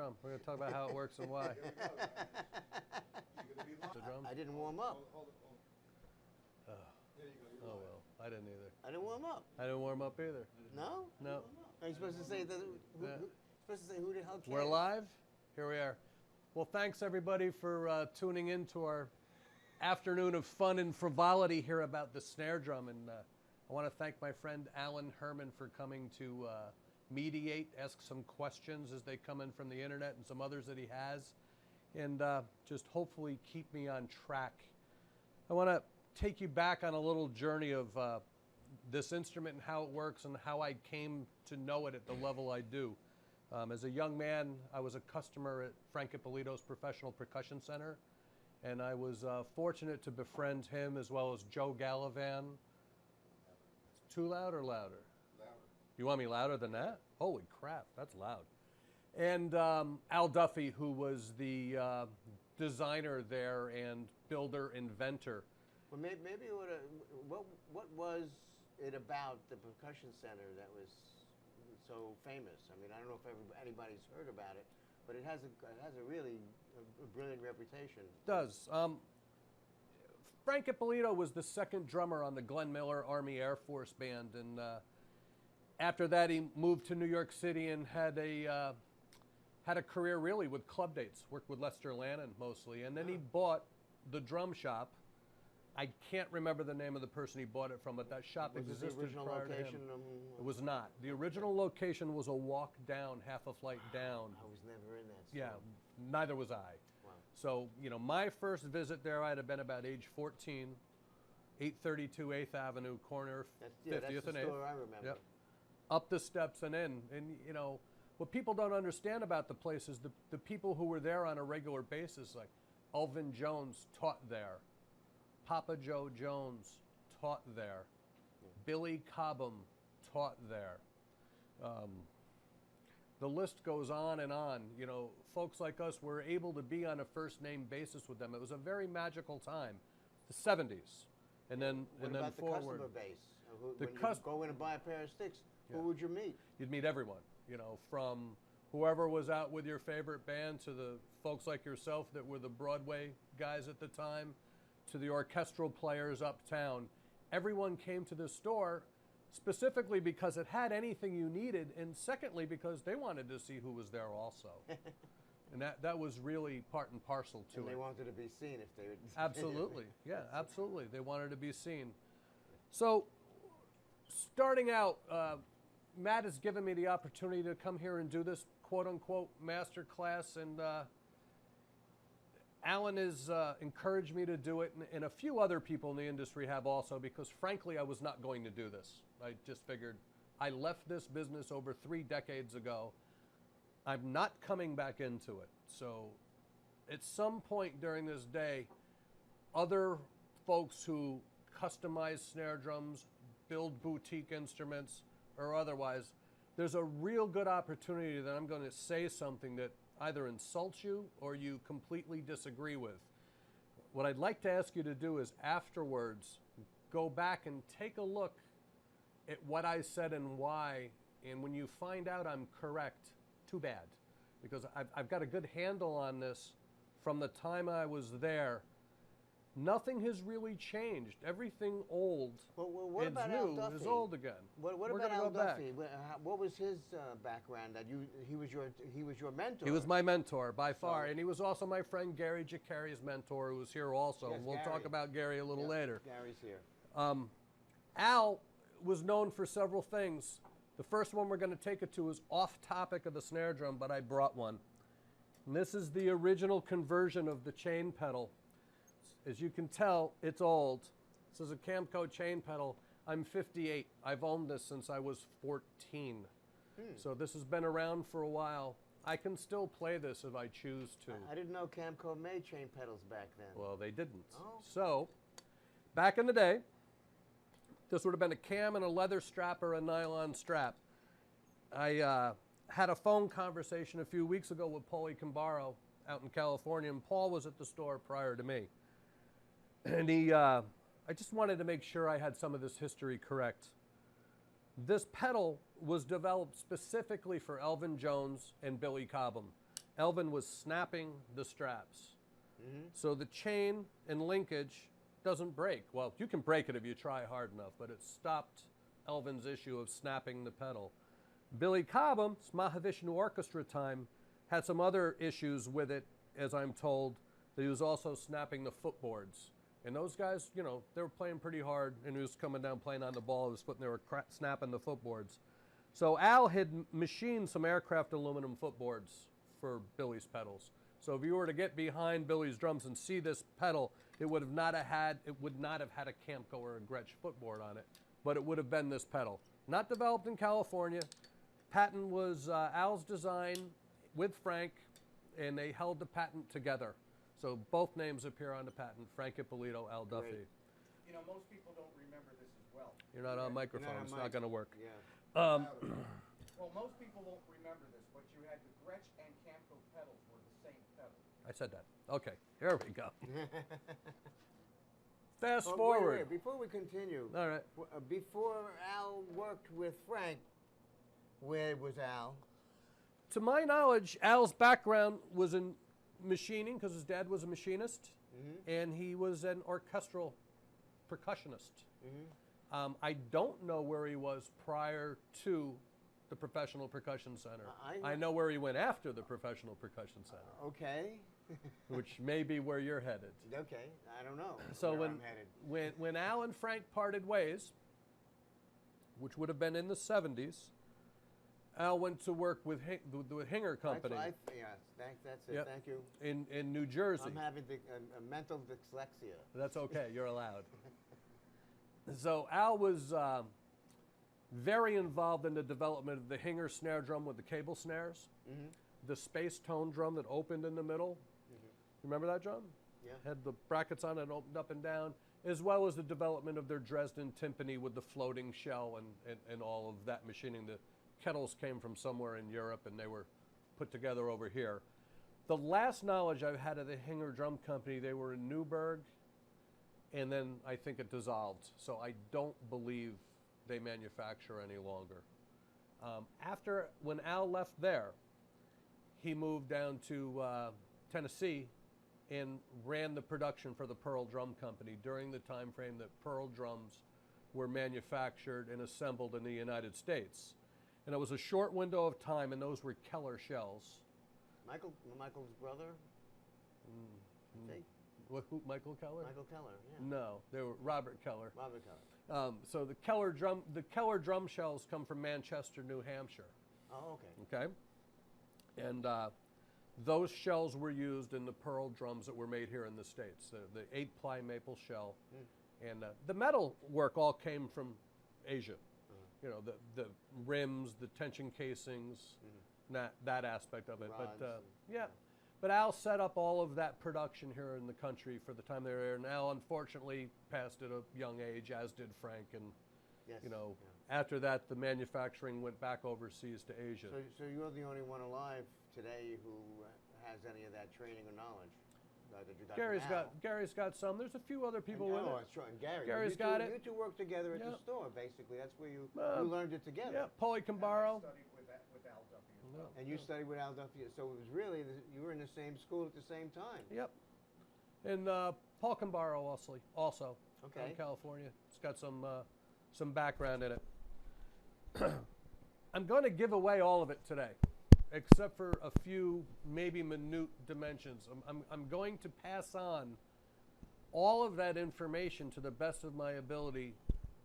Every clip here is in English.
drum. We're going to talk about how it works and why. The drum? I didn't warm up. Oh, well, I didn't either. I didn't warm up. I didn't warm up either. No? No. Are you supposed to say that? Supposed to say who the hell cares? We're live. Here we are. Well, thanks everybody for tuning in to our afternoon of fun and frivolity here about the snare drum. And I want to thank my friend Allen Herman for coming to mediate, ask some questions as they come in from the internet and some others that he has, and just hopefully keep me on track. I want to take you back on a little journey of this instrument and how it works and how I came to know it at the level I do. As a young man, I was a customer at Frank Ippolito's Professional Percussion Center, and I was fortunate to befriend him as well as Joe Gallivan. Too loud or louder? Louder. You want me louder than that? Holy crap, that's loud. And Al Duffy, who was the designer there and builder, inventor. Well, maybe what was it about the percussion center that was so famous? I mean, I don't know if anybody's heard about it, but it has a really brilliant reputation. It does. Frank Ippolito was the second drummer on the Glenn Miller Army Air Force Band, and after that he moved to New York City and had a career really with club dates, worked with Lester Lannon mostly, and then he bought the drum shop. I can't remember the name of the person he bought it from, but that shop existed the original prior location to him. It was not. The original location was a walk down, half a flight down. I was never in that store. Yeah, neither was I. Wow. So, you know, my first visit there, I'd have been about age 14, 832 8th Avenue, corner 50th that's the and 8th. store I remember. Yep. Up the steps and in. And, you know, what people don't understand about the place is the people who were there on a regular basis, like Elvin Jones taught there. Papa Joe Jones taught there. Billy Cobham taught there. The list goes on and on. You know, folks like us were able to be on a first name basis with them. It was a very magical time, the 70s, and then What about the forward. customer base? The When you go in and buy a pair of sticks, who would you meet? You'd meet everyone. You know, from whoever was out with your favorite band to the folks like yourself that were the Broadway guys at the time, to the orchestral players uptown. Everyone came to this store specifically because it had anything you needed, and secondly because they wanted to see who was there also. And that was really part and parcel to it. And they wanted to be seen if they would. Absolutely, yeah, absolutely. They wanted to be seen. So, starting out, Matt has given me the opportunity to come here and do this quote-unquote master class, and Alan has encouraged me to do it, and a few other people in the industry have also, because frankly, I was not going to do this. I just figured I left this business over 3 decades ago. I'm not coming back into it. So at some point during this day, other folks who customize snare drums, build boutique instruments, or otherwise, there's a real good opportunity that I'm going to say something that either insults you or you completely disagree with. What I'd like to ask you to do is afterwards go back and take a look at what I said and why, and when you find out I'm correct, too bad, because I've got a good handle on this from the time I was there. Nothing has really changed. Everything old what is about Al new Duffy? is old again. What We're about gonna Al go back. Duffy? What was his background? That he was your mentor. He was my mentor by far, So- and he was also my friend Gary Jacari's mentor, who was here also. Yes, We'll Gary. talk about Gary a little later. Gary's here. Al was known for several things. The first one we're going to take it to is off topic of the snare drum, but I brought one. And this is the original conversion of the chain pedal. As you can tell, it's old. This is a Camco chain pedal. I'm 58. I've owned this since I was 14. So this has been around for a while. I can still play this if I choose to. I didn't know Camco made chain pedals back then. Well, they didn't. Oh. So, back in the day, this would have been a cam and a leather strap or a nylon strap. I had a phone conversation a few weeks ago with Paulie Cambaro out in California, and Paul was at the store prior to me. And I just wanted to make sure I had some of this history correct. This pedal was developed specifically for Elvin Jones and Billy Cobham. Elvin was snapping the straps. So the chain and linkage doesn't break. Well, you can break it if you try hard enough, but it stopped Elvin's issue of snapping the pedal. Billy Cobham's Mahavishnu Orchestra time had some other issues with it, as I'm told, that he was also snapping the footboards. And those guys, you know, they were playing pretty hard, and he was coming down playing on the ball of his foot, and they were snapping the footboards. So Al had machined some aircraft aluminum footboards for Billy's pedals. So if you were to get behind Billy's drums and see this pedal, it would not have had a Camco or a Gretsch footboard on it, but it would have been this pedal. Not developed in California. Patent was Al's design with Frank, and they held the patent together. So both names appear on the patent, Frank Ippolito, Al Duffy. Great. You know, most people don't remember this as well. You're not on microphone, it's not going to work. Yeah. Well, most people won't remember this, but you had the Gretsch and Camco pedals were the same pedal. I said that. Okay, here we go. Fast But forward. wait, before we continue, All right. before Al worked with Frank, where was Al? To my knowledge, Al's background was in machining because his dad was a machinist, and he was an orchestral percussionist. I don't know where he was prior to the Professional Percussion Center. I know where he went after the Professional Percussion Center, Okay. which may be where you're headed. Okay. I don't know. So where I'm headed. when Al and Frank parted ways, which would have been in the 70s, Al went to work with the Hinger Company That's it. Yep. Thank you. in New Jersey. I'm having a mental dyslexia. That's okay. You're allowed. So Al was very involved in the development of the Hinger snare drum with the cable snares, the space tone drum that opened in the middle. Remember that drum? Yeah. Had the brackets on it and opened up and down, as well as the development of their Dresden timpani with the floating shell and all of that machining. The kettles came from somewhere in Europe, and they were put together over here. The last knowledge I've had of the Hinger Drum Company, they were in Newburgh, and then I think it dissolved. So I don't believe they manufacture any longer. When Al left there, he moved down to Tennessee and ran the production for the Pearl Drum Company during the time frame that Pearl drums were manufactured and assembled in the United States. And it was a short window of time, and those were Keller shells. Michael's brother? I think. Who, Michael Keller? Michael Keller, yeah. No, they were Robert Keller. Robert Keller. So the Keller drum shells come from Manchester, New Hampshire. Oh, okay. Okay, and those shells were used in the Pearl drums that were made here in the States. The 8-ply maple shell, and the metal work all came from Asia. You know, the rims, the tension casings, that aspect of it. Rods But yeah. But Al set up all of that production here in the country for the time they were here, and Al unfortunately passed at a young age, as did Frank. And Yes. you know, after that, the manufacturing went back overseas to Asia. So you're the only one alive today who has any of that training or knowledge that you got from Al. Gary's got some. There's a few other people with it. Oh, that's right. And Gary. Gary's you got two, it. You two worked together at the Yep. store, basically. That's where you learned it together. Yeah, Paulie can And borrow. I studied with Al Duffy as well. And you studied with Al Duffy, so it was really, you were in the same school at the same time. Yep. And Paul Cambaro also Okay. from California. It's got some background in it. I'm going to give away all of it today, except for a few maybe minute dimensions. I'm going to pass on all of that information to the best of my ability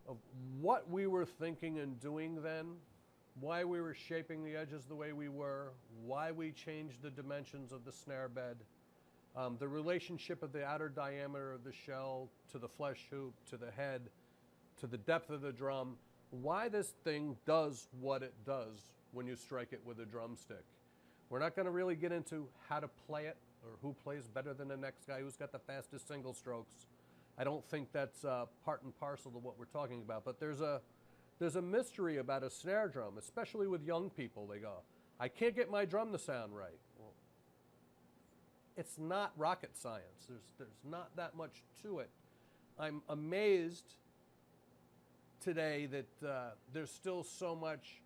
of what we were thinking and doing then, why we were shaping the edges the way we were, why we changed the dimensions of the snare bed, the relationship of the outer diameter of the shell to the flesh hoop, to the head, to the depth of the drum, why this thing does what it does when you strike it with a drumstick. We're not going to really get into how to play it or who plays better than the next guy, who's got the fastest single strokes. I don't think that's part and parcel to what we're talking about, but there's a mystery about a snare drum, especially with young people. They go, I can't get my drum to sound right. Well, it's not rocket science. There's not that much to it. I'm amazed today that there's still so much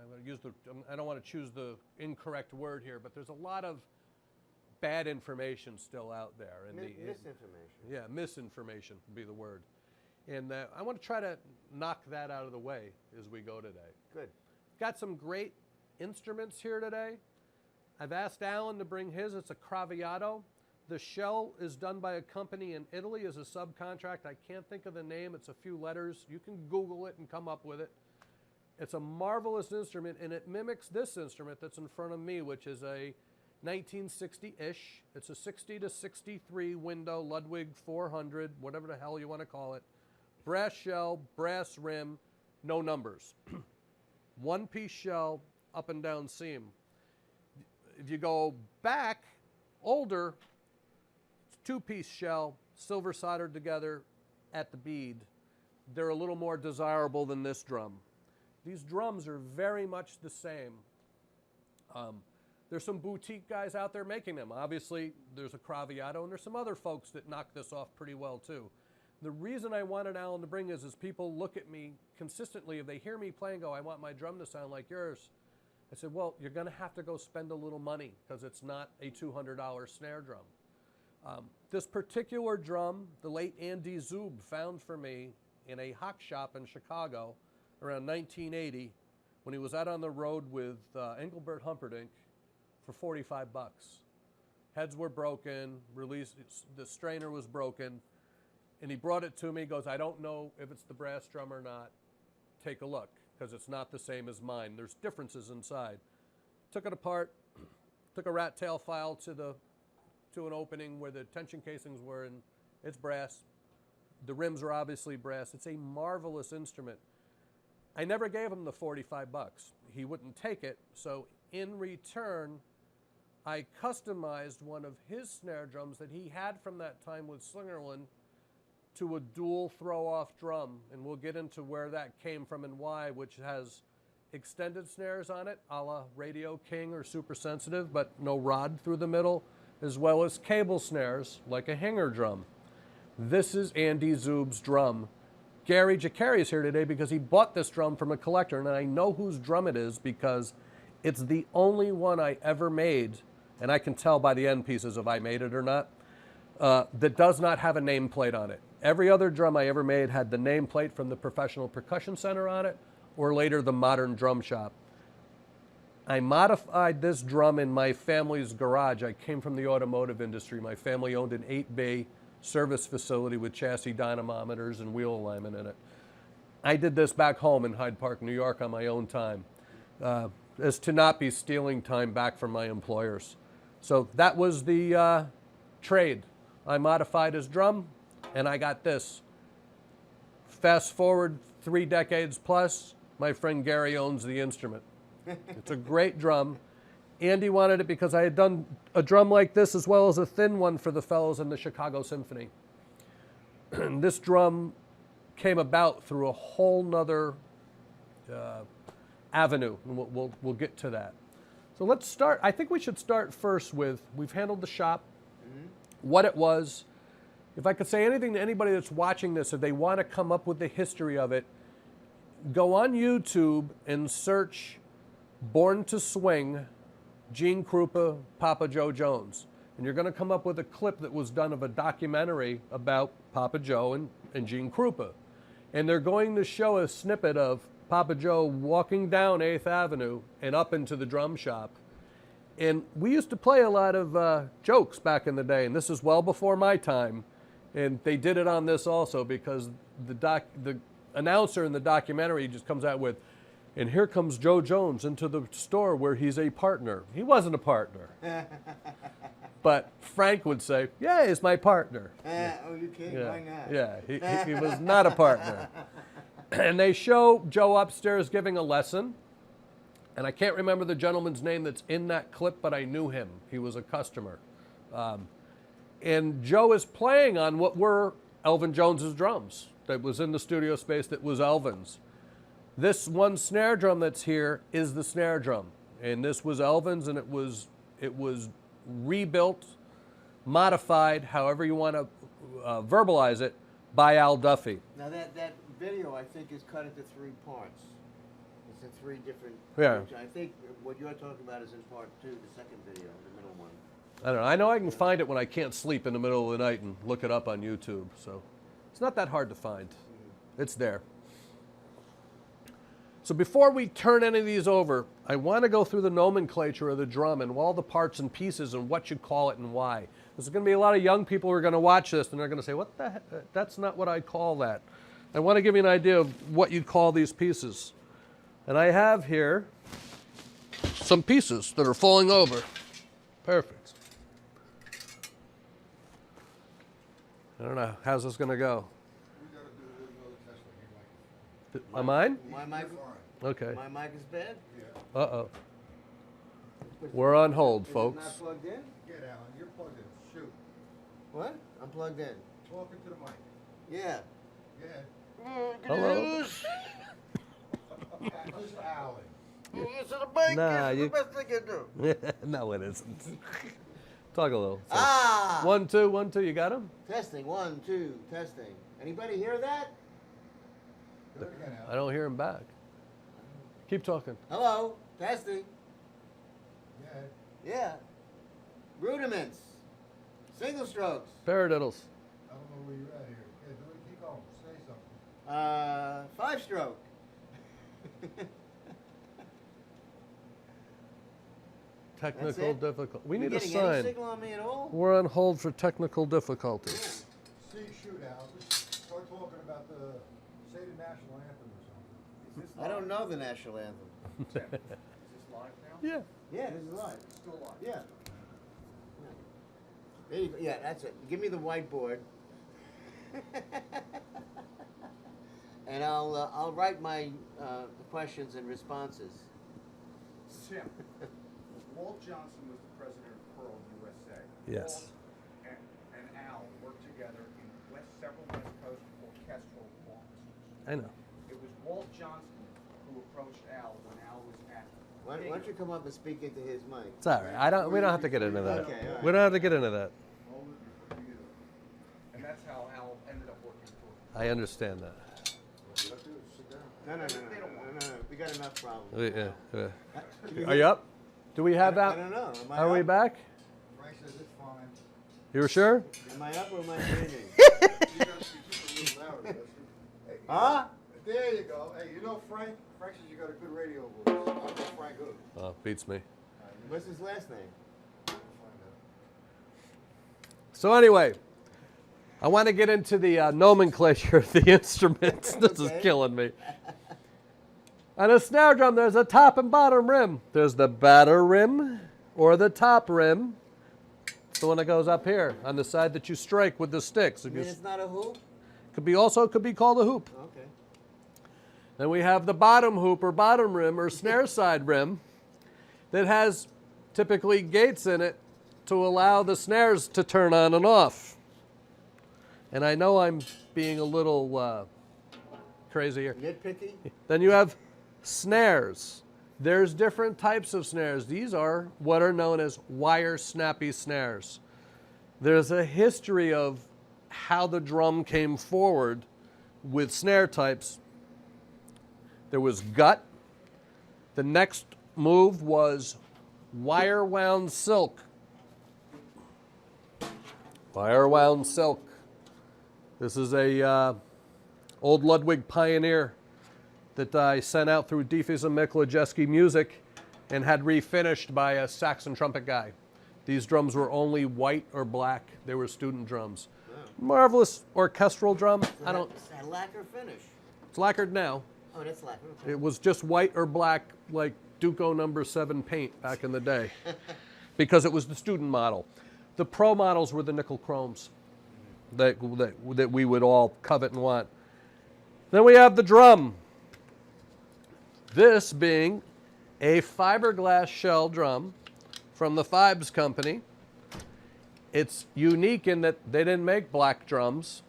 I'm going to use I don't want to choose the incorrect word here, but there's a lot of bad information still out there. Misinformation. Yeah, misinformation would be the word. And I want to try to knock that out of the way as we go today. Good. Got some great instruments here today. I've asked Alan to bring his. It's a Craviato. The shell is done by a company in Italy as a subcontract. I can't think of the name. It's a few letters. You can Google it and come up with it. It's a marvelous instrument, and it mimics this instrument that's in front of me, which is a 1960-ish. It's a 60 to 63 window Ludwig 400, whatever the hell you want to call it. Brass shell, brass rim, no numbers. One-piece shell, up and down seam. If you go back, older, two-piece shell, silver soldered together at the bead. They're a little more desirable than this drum. These drums are very much the same. There's some boutique guys out there making them. Obviously, there's a Craviato, and there's some other folks that knock this off pretty well too. The reason I wanted Alan to bring is people look at me consistently. If they hear me play and go, I want my drum to sound like yours. I said, well, you're going to have to go spend a little money because it's not a $200 snare drum. This particular drum, the late Andy Zub found for me in a hock shop in Chicago around 1980 when he was out on the road with Engelbert Humperdinck for 45 bucks. Heads were broken, the strainer was broken, and he brought it to me. He goes, I don't know if it's the brass drum or not. Take a look, because it's not the same as mine. There's differences inside. Took it apart, took a rat tail file to an opening where the tension casings were, and it's brass. The rims are obviously brass. It's a marvelous instrument. I never gave him the 45 bucks. He wouldn't take it, so in return, I customized one of his snare drums that he had from that time with Slingerland to a dual throw-off drum, and we'll get into where that came from and why, which has extended snares on it, a la Radio King or Super Sensitive, but no rod through the middle, as well as cable snares like a hanger drum. This is Andy Zub's drum. Gary Jacari is here today because he bought this drum from a collector, and I know whose drum it is because it's the only one I ever made, and I can tell by the end pieces if I made it or not, that does not have a nameplate on it. Every other drum I ever made had the nameplate from the Professional Percussion Center on it, or later the Modern Drum Shop. I modified this drum in my family's garage. I came from the automotive industry. My family owned an 8-bay service facility with chassis dynamometers and wheel alignment in it. I did this back home in Hyde Park, New York on my own time, as to not be stealing time back from my employers. So that was the trade. I modified his drum, and I got this. Fast forward 3 decades plus, my friend Gary owns the instrument. It's a great drum. Andy wanted it because I had done a drum like this as well as a thin one for the fellows in the Chicago Symphony. And this drum came about through a whole nother avenue, and we'll get to that. So let's start. I think we should start first with, we've handled the shop, what it was. If I could say anything to anybody that's watching this, if they want to come up with the history of it, go on YouTube and search Born to Swing, Gene Krupa, Papa Joe Jones. And you're going to come up with a clip that was done of a documentary about Papa Joe and Gene Krupa. And they're going to show a snippet of Papa Joe walking down 8th Avenue and up into the drum shop. And we used to play a lot of jokes back in the day, and this is well before my time. And they did it on this also because the announcer in the documentary just comes out with, and here comes Joe Jones into the store where he's a partner. He wasn't a partner. But Frank would say, yeah, he's my partner. Oh, you kidding? Yeah. Why not? Yeah, he was not a partner. And they show Joe upstairs giving a lesson. And I can't remember the gentleman's name that's in that clip, but I knew him. He was a customer. And Joe is playing on what were Elvin Jones's drums that was in the studio space that was Elvin's. This one snare drum that's here is the snare drum. And this was Elvin's, and it was rebuilt, modified, however you want to verbalize it, by Al Duffy. Now that video, I think, is cut into 3 parts. the 3 different. Yeah. Which I think what you're talking about is in part 2, the second video, the middle one. I don't know. I know I can find it when I can't sleep in the middle of the night and look it up on YouTube. So it's not that hard to find. It's there. So before we turn any of these over, I want to go through the nomenclature of the drum and all the parts and pieces and what you call it and why. There's going to be a lot of young people who are going to watch this and they're going to say, what the heck? That's not what I call that. I want to give you an idea of what you call these pieces. And I have here some pieces that are falling over. Perfect. I don't know. How's this going to go? Am mine? My mic. Okay. My mic is bad. Yeah. Uh-oh. We're on hold, Is it folks. not plugged in? Get Alan, you're plugged in. Shoot. What? I'm plugged in. Talking to the mic. Yeah. Yeah. Hello? Who's Alan? It's the mic. Nah, It's you- the best thing I do. No, it isn't. Talk a little. So, Ah! 1, 2, 1, 2. You got him? Testing. 1, 2. Testing. Anybody hear that? Do it again, I Alan. don't hear him back. Keep talking. Hello. Testing. Yeah. Yeah. Rudiments. Single strokes. Paradiddles. I don't know where you're at here. Yeah, do it. Keep going. Say something. 5 stroke. Technical it? difficulty. We You need a getting any sign. signal on me at all? We're on hold for technical difficulties. See, shoot, Alan. Just start talking about the, say the national anthem or something. Is this I don't live? know the national anthem. Tim, is this live now? Yeah. Yeah, this is live. It's still live. Yeah. There you go. Yeah, that's it. Give me the whiteboard. And I'll write my questions and responses. Tim, Walt Johnson was the president of Pearl USA. Yes. Walt and Al worked together in several West Coast orchestral orchestras. I know. It was Walt Johnson who approached Al when Al was at. Why don't you come up and speak into his mic? It's all right. We don't have to get into that. Okay, all right. We don't have to get into that. Hold it before you get it. And that's how Al ended up working for. I understand that. What you have to do is sit down. No. We got enough problems. Yeah. Are you up? Do we have I out? don't know. Am I Are we up? back? Frank says it's fine. You were sure? Am I up or am I breathing? You gotta speak just a little louder. That's it. Hey, Huh? there you go. Hey, you know Frank? Frank says you got a good radio voice. I know Frank good. Oh, beats me. What's his last name? We'll find out. So anyway, I want to get into the nomenclature of the instruments. This is Okay. killing me. On a snare drum, there's a top and bottom rim. There's the batter rim or the top rim. It's the one that goes up here on the side that you strike with the sticks. I If mean, you, it's not a hoop? could be called a hoop. Okay. Then we have the bottom hoop or bottom rim or snare side rim that has typically gates in it to allow the snares to turn on and off. And I know I'm being a little crazy here. Nitpicky? Then you have snares. There's different types of snares. These are what are known as wire snappy snares. There's a history of how the drum came forward with snare types. There was gut. The next move was wire wound silk. Wire wound silk. This is a old Ludwig Pioneer that I sent out through Duffy's and Miklajeski Music and had refinished by a Saxon trumpet guy. These drums were only white or black. They were student drums. Marvelous orchestral drum. I don't. Is that lacquer finish? It's lacquered now. Oh, that's lacquer. Okay. It was just white or black, like Duco number 7 paint back in the day, because it was the student model. The pro models were the nickel chromes that we would all covet and want. Then we have the drum. This being a fiberglass shell drum from the Fibes company. It's unique in that they didn't make black drums.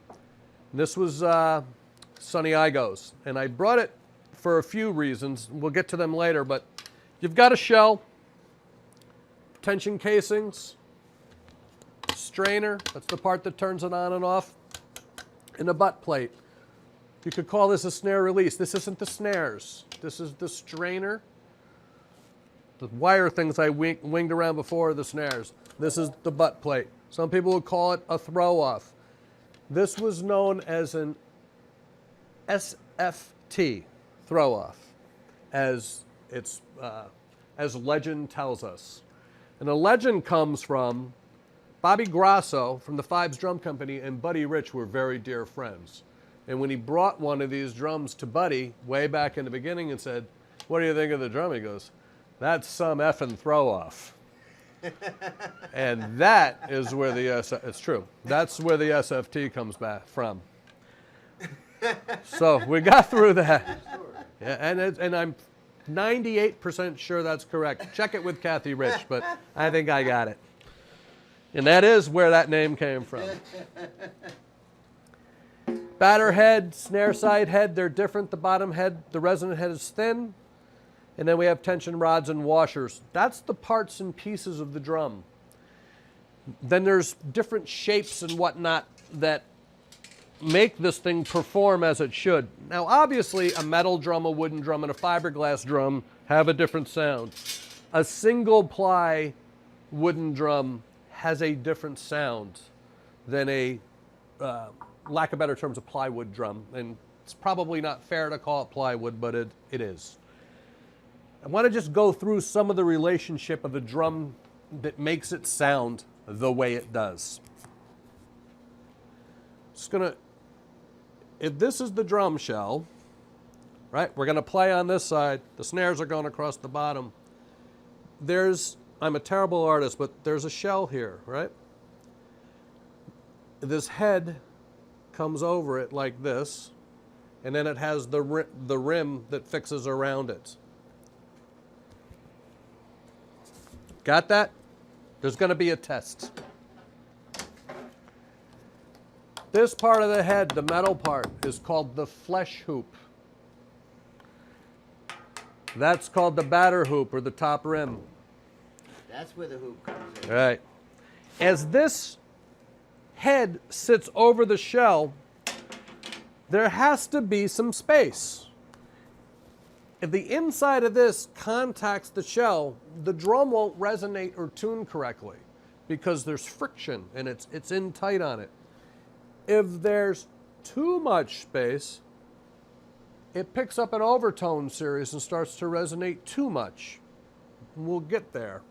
This was Sonny Igo's, and I brought it for a few reasons. We'll get to them later, but you've got a shell, tension casings, strainer, that's the part that turns it on and off, and a butt plate. You could call this a snare release. This isn't the snares. This is the strainer. The wire things I winged around before are the snares. This is the butt plate. Some people would call it a throw-off. This was known as an SFT, throw-off, as legend tells us. And the legend comes from Bobby Grasso from the Fives Drum Company and Buddy Rich were very dear friends. And when he brought one of these drums to Buddy way back in the beginning and said, "What do you think of the drum?" He goes, "That's some effing throw-off." And that is where it's true. That's where the SFT comes back from. So we got through that. Yeah, and I'm 98% sure that's correct. Check it with Kathy Rich, but I think I got it. And that is where that name came from. Batter head, snare side head, they're different. The bottom head, the resonant head is thin. And then we have tension rods and washers. That's the parts and pieces of the drum. Then there's different shapes and whatnot that make this thing perform as it should. Now, obviously, a metal drum, a wooden drum, and a fiberglass drum have a different sound. A single ply wooden drum has a different sound than a, lack of better terms, a plywood drum. And it's probably not fair to call it plywood, but it is. I want to just go through some of the relationship of the drum that makes it sound the way it does. If this is the drum shell, right, we're going to play on this side. The snares are going across the bottom. I'm a terrible artist, but there's a shell here, right? This head comes over it like this, and then it has the rim that fixes around it. Got that? There's going to be a test. This part of the head, the metal part, is called the flesh hoop. That's called the batter hoop or the top rim. That's where the hoop comes in. Right. As this head sits over the shell, there has to be some space. If the inside of this contacts the shell, the drum won't resonate or tune correctly because there's friction and it's in tight on it. If there's too much space, it picks up an overtone series and starts to resonate too much. We'll get there.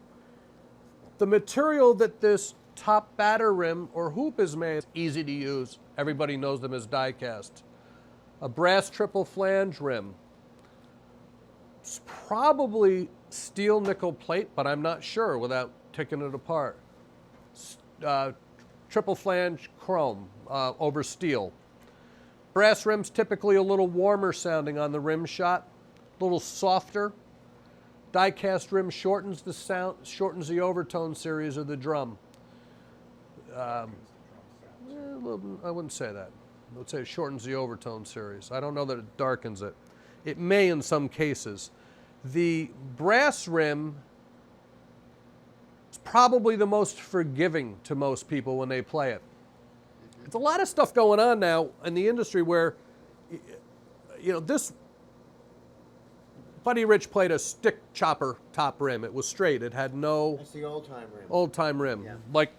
The material that this top batter rim or hoop is made is easy to use. Everybody knows them as die cast. A brass triple flange rim. It's probably steel nickel plate, but I'm not sure without taking it apart. Triple flange chrome over steel. Brass rim's typically a little warmer sounding on the rim shot, a little softer. Die cast rim shortens the sound, shortens the overtone series of the drum. I wouldn't say that. I would say it shortens the overtone series. I don't know that it darkens it. It may in some cases. The brass rim is probably the most forgiving to most people when they play it. There's a lot of stuff going on now in the industry where, this Buddy Rich played a stick chopper top rim. It was straight. It had no... That's the old-time rim. Old-time rim. Yeah. Like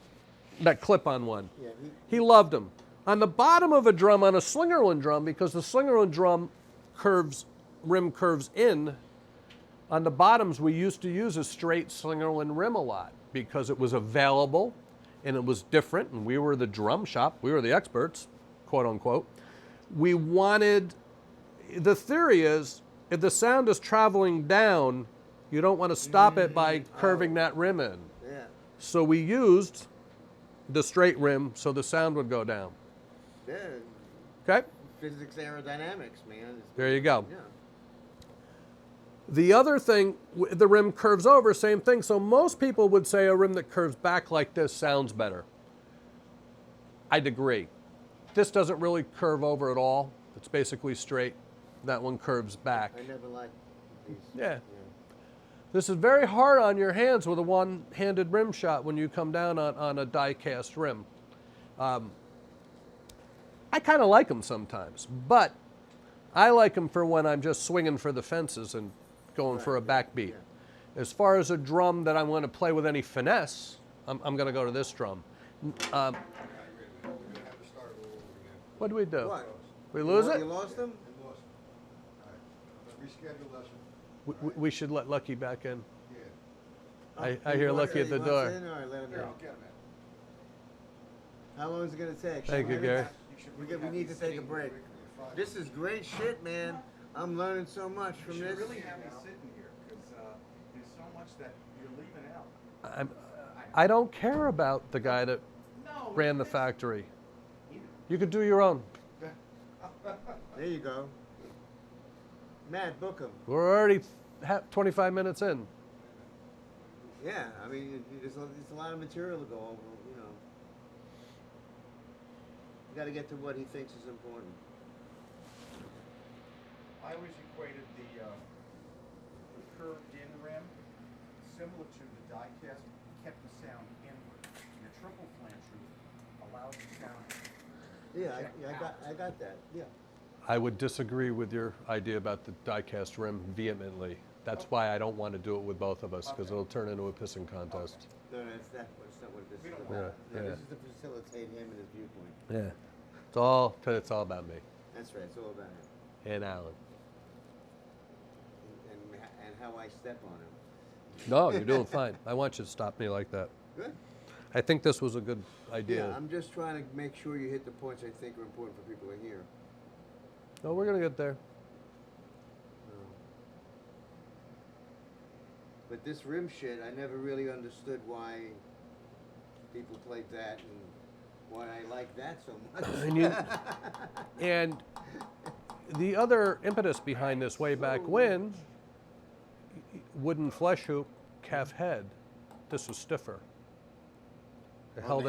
that clip-on one. Yeah, he loved them. On the bottom of a drum, on a Slingerland drum, because the Slingerland drum rim curves in, on the bottoms we used to use a straight Slingerland rim a lot because it was available and it was different, and we were the drum shop. We were the experts, quote unquote. We wanted... The theory is, if the sound is traveling down, you don't want to stop it by curving that rim in. Yeah. So we used the straight rim so the sound would go down. Yeah. Okay? Physics aerodynamics, man. There you go. Yeah. The other thing, the rim curves over, same thing. So most people would say a rim that curves back like this sounds better. I'd agree. This doesn't really curve over at all. It's basically straight. That one curves back. I never liked these. Yeah. This is very hard on your hands with a one-handed rim shot when you come down on a die-cast rim. I kind of like them sometimes, but I like them for when I'm just swinging for the fences and going for a backbeat. As far as a drum that I want to play with any finesse, I'm going to go to this drum. What do we do? What? We lose You it? lost them? We lost it. All right. Reschedule lesson. We should let Lucky back in. Yeah. I hear Lucky at the door. All right, let him Here, in. I'll get him in. How long is it going to take? Thank you, Gary. We need to take a break. This is great shit, man. I'm learning so much You from should this. really have me sitting here, because there's so much that you're leaving out. I don't care about the guy that No. ran the factory. You could do your own. There you go. Matt, book him. We're already 25 minutes in. Yeah, I mean, there's a lot of material to go over, you know. You got to get to what he thinks is important. I always equated the curved in rim similar to the die cast, kept the sound inward. And the triple flange roof allows the sound. Yeah, I got that. Yeah. I would disagree with your idea about the die-cast rim vehemently. That's why I don't want to do it with both of us, because it'll turn into a pissing contest. No, that's not what this We is don't about. want No, that. this is to facilitate him and his viewpoint. Yeah. It's all about me That's right. It's all about him and Alan. and how I step on him. No, you're doing fine. I want you to stop me like that. Good. I think this was a good idea. Yeah, I'm just trying to make sure you hit the points I think are important for people to hear. No, we're going to get there. But this rim shit, I never really understood why people played that and why I like that so much. And the other impetus behind this way back when, wooden flesh hoop, calf head, this was stiffer. It held